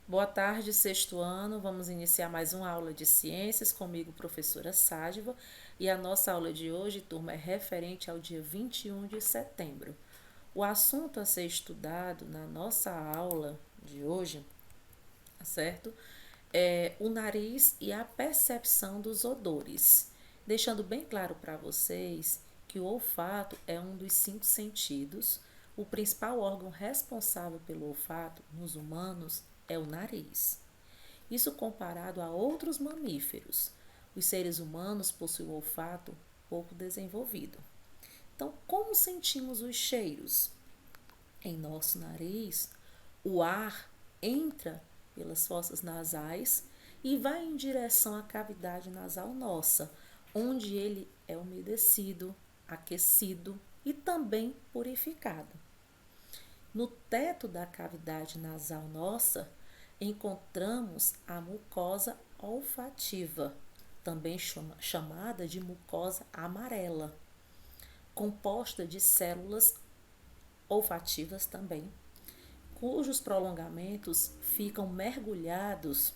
Boa tarde, sexto ano. Vamos iniciar mais uma aula de ciências comigo, professora Sádiva. E a nossa aula de hoje, turma, é referente ao dia 21 de setembro. O assunto a ser estudado na nossa aula de hoje, certo? É o nariz e a percepção dos odores. Deixando bem claro para vocês que o olfato é um dos cinco sentidos. O principal órgão responsável pelo olfato nos humanos é o nariz. Isso comparado a outros mamíferos. Os seres humanos possuem o olfato pouco desenvolvido. Então, como sentimos os cheiros? Em nosso nariz, o ar entra pelas fossas nasais e vai em direção à cavidade nasal nossa, onde ele é umedecido, aquecido e também purificado. No teto da cavidade nasal nossa, encontramos a mucosa olfativa, também chamada de mucosa amarela, composta de células olfativas também, cujos prolongamentos ficam mergulhados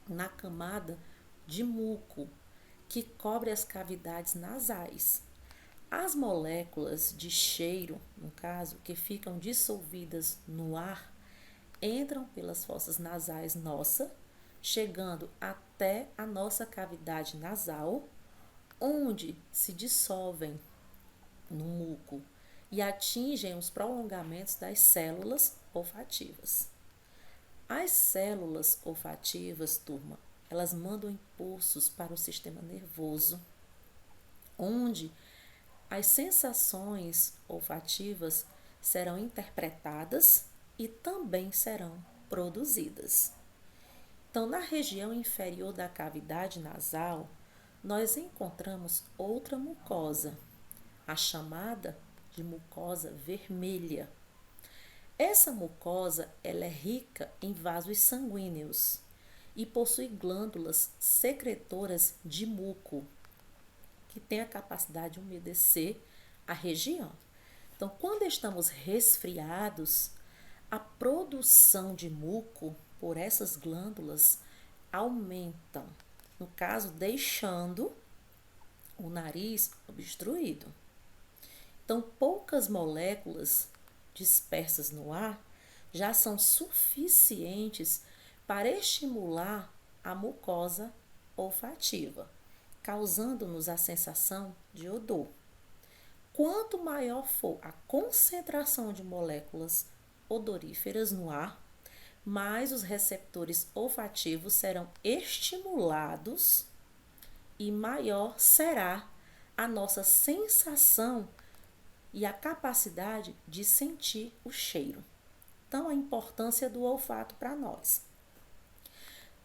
na camada de muco que cobre as cavidades nasais. As moléculas de cheiro, no caso, que ficam dissolvidas no ar, entram pelas fossas nasais nossa, chegando até a nossa cavidade nasal, onde se dissolvem no muco e atingem os prolongamentos das células olfativas. As células olfativas, turma, elas mandam impulsos para o sistema nervoso, onde as sensações olfativas serão interpretadas e também serão produzidas. Então, na região inferior da cavidade nasal, nós encontramos outra mucosa, a chamada de mucosa vermelha. Essa mucosa ela é rica em vasos sanguíneos e possui glândulas secretoras de muco, que tem a capacidade de umedecer a região. Então, quando estamos resfriados, a produção de muco por essas glândulas aumentam, no caso, deixando o nariz obstruído. Então, poucas moléculas dispersas no ar já são suficientes para estimular a mucosa olfativa, causando-nos a sensação de odor. Quanto maior for a concentração de moléculas odoríferas no ar, mais os receptores olfativos serão estimulados e maior será a nossa sensação e a capacidade de sentir o cheiro. Então, a importância do olfato para nós.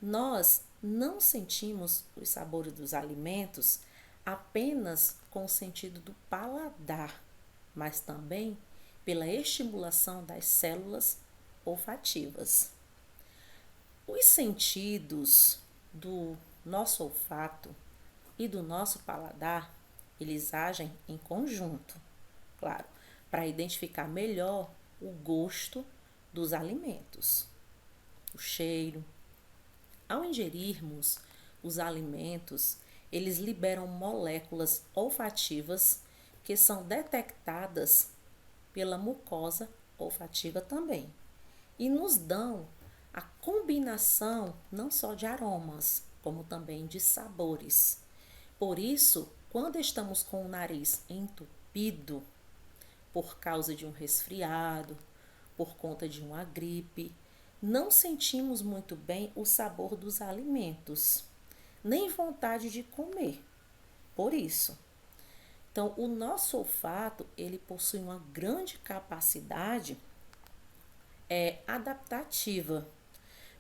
Nós não sentimos os sabores dos alimentos apenas com o sentido do paladar, mas também pela estimulação das células olfativas. Os sentidos do nosso olfato e do nosso paladar, eles agem em conjunto, claro, para identificar melhor o gosto dos alimentos, o cheiro. Ao ingerirmos os alimentos, eles liberam moléculas olfativas que são detectadas pela mucosa olfativa também e nos dão a combinação não só de aromas, como também de sabores. Por isso, quando estamos com o nariz entupido por causa de um resfriado, por conta de uma gripe, não sentimos muito bem o sabor dos alimentos, nem vontade de comer. Por isso, então o nosso olfato, ele possui uma grande capacidade adaptativa,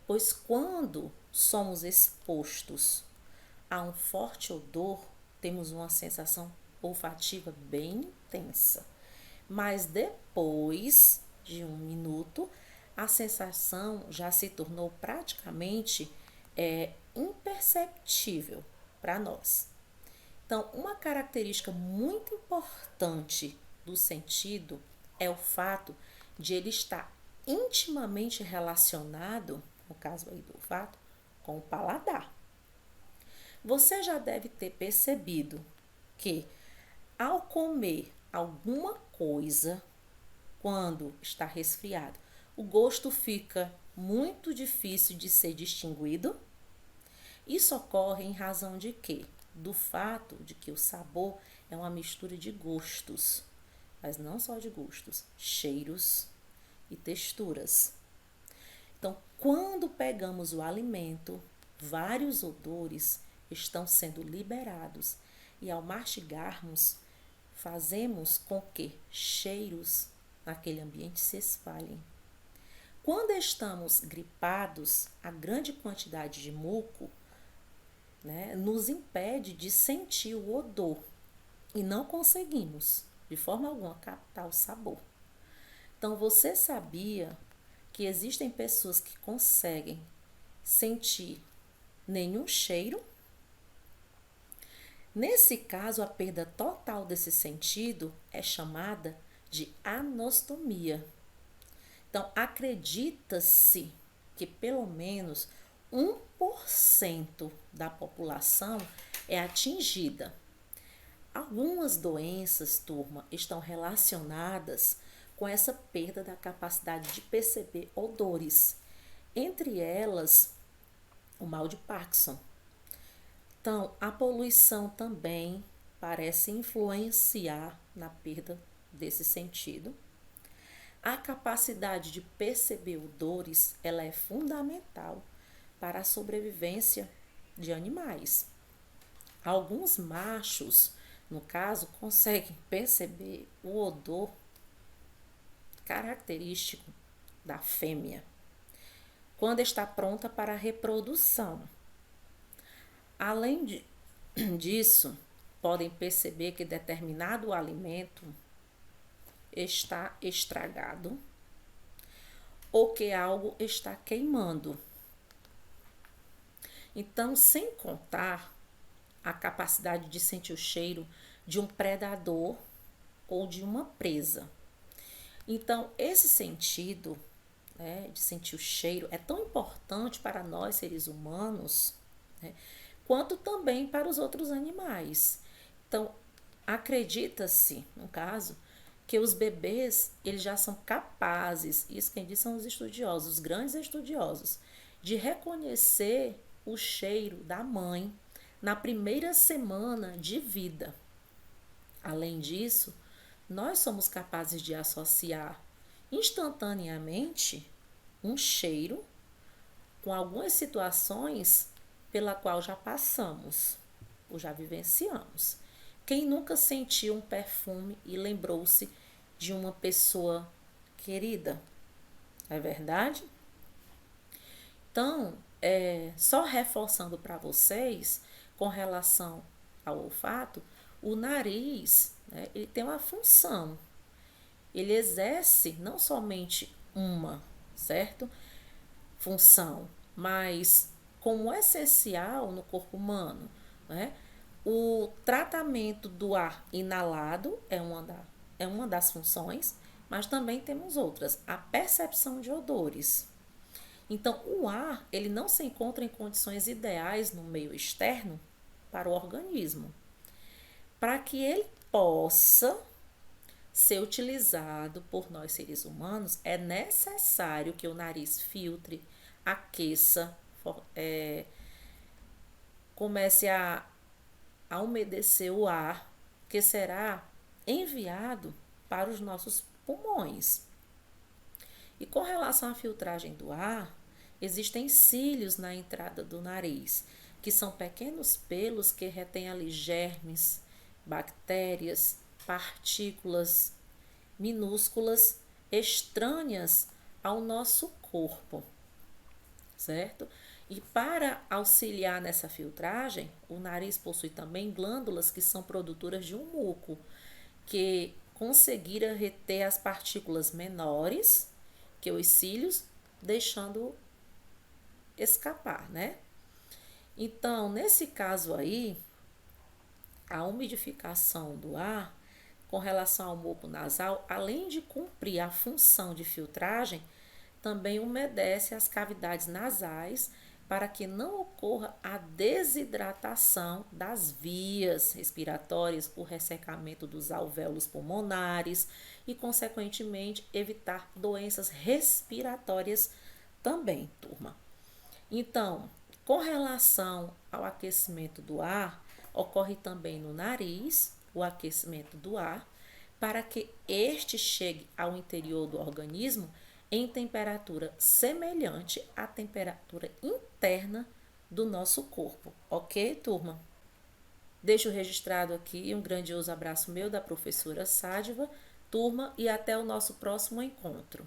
pois quando somos expostos a um forte odor, temos uma sensação olfativa bem intensa. Mas depois de um minuto, a sensação já se tornou praticamente imperceptível para nós. Então, uma característica muito importante do sentido é o fato de ele estar intimamente relacionado no caso aí do olfato, com o paladar. Você já deve ter percebido que ao comer alguma coisa, quando está resfriado, o gosto fica muito difícil de ser distinguido. Isso ocorre em razão de quê? Do fato de que o sabor é uma mistura de gostos, mas não só de gostos, cheiros e texturas. Então, quando pegamos o alimento, vários odores estão sendo liberados e ao mastigarmos, fazemos com que cheiros naquele ambiente se espalhem. Quando estamos gripados, a grande quantidade de muco, né, nos impede de sentir o odor e não conseguimos, de forma alguma, captar o sabor. Então, você sabia que existem pessoas que conseguem sentir nenhum cheiro? Nesse caso, a perda total desse sentido é chamada de anostomia. Então, acredita-se que pelo menos 1% da população é atingida. Algumas doenças, turma, estão relacionadas com essa perda da capacidade de perceber odores. Entre elas, o mal de Parkinson. Então, a poluição também parece influenciar na perda desse sentido. A capacidade de perceber odores, ela é fundamental para a sobrevivência de animais. Alguns machos, no caso, conseguem perceber o odor característico da fêmea quando está pronta para a reprodução. Além disso, podem perceber que determinado alimento está estragado ou que algo está queimando. Então, sem contar a capacidade de sentir o cheiro de um predador ou de uma presa. Então, esse sentido, né, de sentir o cheiro é tão importante para nós, seres humanos, né, quanto também para os outros animais. Então, acredita-se, no caso, que os bebês, eles já são capazes, isso quem diz são os estudiosos, os grandes estudiosos, de reconhecer o cheiro da mãe na primeira semana de vida. Além disso, nós somos capazes de associar instantaneamente um cheiro com algumas situações pela qual já passamos ou já vivenciamos. Quem nunca sentiu um perfume e lembrou-se de uma pessoa querida? É verdade? Então, só reforçando para vocês, com relação ao olfato, o nariz, né, ele tem uma função. Ele exerce não somente uma, certo? Função, mas como essencial no corpo humano, né? O tratamento do ar inalado é uma das funções, mas também temos outras. A percepção de odores. Então, o ar, ele não se encontra em condições ideais no meio externo para o organismo. Para que ele possa ser utilizado por nós seres humanos, é necessário que o nariz filtre, aqueça, comece a umedecer o ar que será enviado para os nossos pulmões. E com relação à filtragem do ar, existem cílios na entrada do nariz, que são pequenos pelos que retêm ali germes, bactérias, partículas minúsculas estranhas ao nosso corpo, certo? E para auxiliar nessa filtragem, o nariz possui também glândulas que são produtoras de um muco, que conseguiram reter as partículas menores que os cílios, deixando escapar, né? Então, nesse caso aí, a umidificação do ar com relação ao muco nasal, além de cumprir a função de filtragem, também umedece as cavidades nasais para que não ocorra a desidratação das vias respiratórias por ressecamento dos alvéolos pulmonares e, consequentemente, evitar doenças respiratórias também, turma. Então, com relação ao aquecimento do ar, ocorre também no nariz o aquecimento do ar, para que este chegue ao interior do organismo em temperatura semelhante à temperatura interna do nosso corpo. Ok, turma? Deixo registrado aqui um grandioso abraço meu da professora Sádiva, turma, e até o nosso próximo encontro.